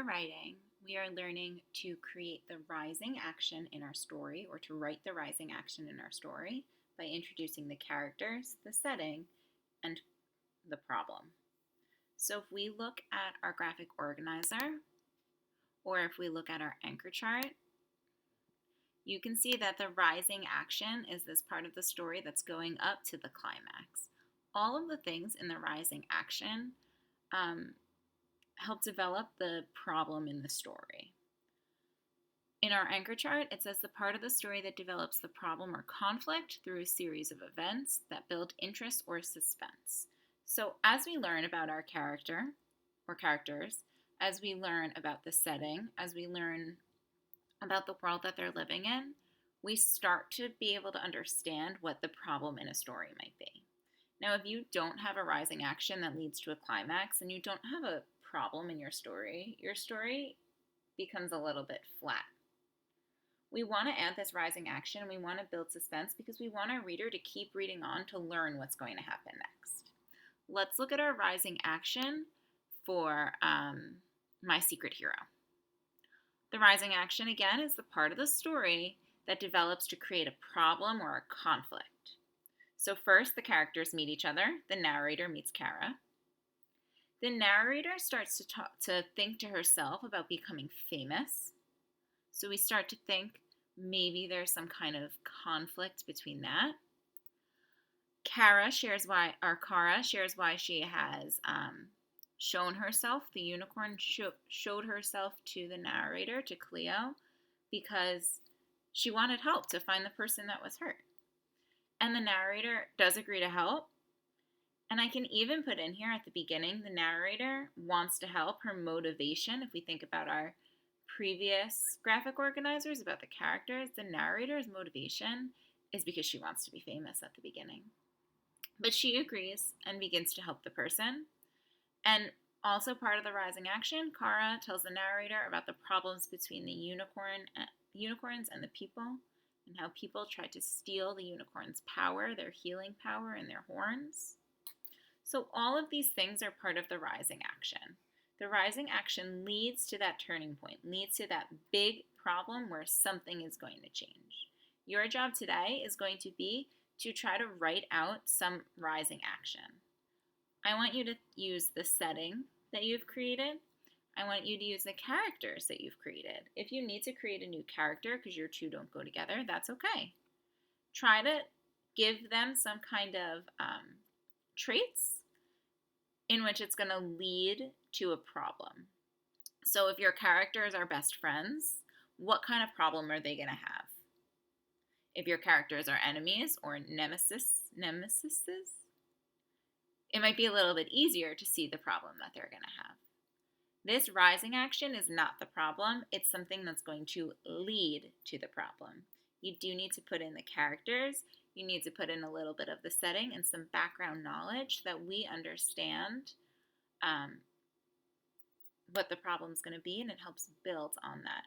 writing, we are learning to create the rising action in our story or to write the rising action in our story by introducing the characters, the setting, and the problem. So if we look at our graphic organizer or if we look at our anchor chart, you can see that the rising action is this part of the story that's going up to the climax. All of the things in the rising action help develop the problem in the story. In our anchor chart, it says the part of the story that develops the problem or conflict through a series of events that build interest or suspense. So as we learn about our character or characters, as we learn about the setting, as we learn about the world that they're living in, we start to be able to understand what the problem in a story might be. Now, if you don't have a rising action that leads to a climax and you don't have a problem in your story becomes a little bit flat. We want to add this rising action. We want to build suspense because we want our reader to keep reading on to learn what's going to happen next. Let's look at our rising action for My Secret Hero. The rising action, again, is the part of the story that develops to create a problem or a conflict. So first, the characters meet each other. The narrator meets Kara. The narrator starts to think to herself about becoming famous. So we start to think maybe there's some kind of conflict between that. Kara shares why she has shown herself. The unicorn showed herself to the narrator, to Cleo, because she wanted help to find the person that was hurt. And the narrator does agree to help. And I can even put in here at the beginning, the narrator wants to help. Her motivation, if we think about our previous graphic organizers, about the characters, the narrator's motivation is because she wants to be famous at the beginning. But she agrees and begins to help the person. And also part of the rising action, Kara tells the narrator about the problems between the unicorns and the people, and how people try to steal the unicorn's power, their healing power, and their horns. So all of these things are part of the rising action. The rising action leads to that turning point, leads to that big problem where something is going to change. Your job today is going to be to try to write out some rising action. I want you to use the setting that you've created. I want you to use the characters that you've created. If you need to create a new character because your two don't go together, that's okay. Try to give them some kind of traits in which it's going to lead to a problem. So if your characters are best friends, what kind of problem are they going to have? If your characters are enemies or nemesises, it might be a little bit easier to see the problem that they're going to have. This rising action is not the problem. It's something that's going to lead to the problem. You do need to put in the characters. You need to put in a little bit of the setting and some background knowledge that we understand what the problem is going to be, and it helps build on that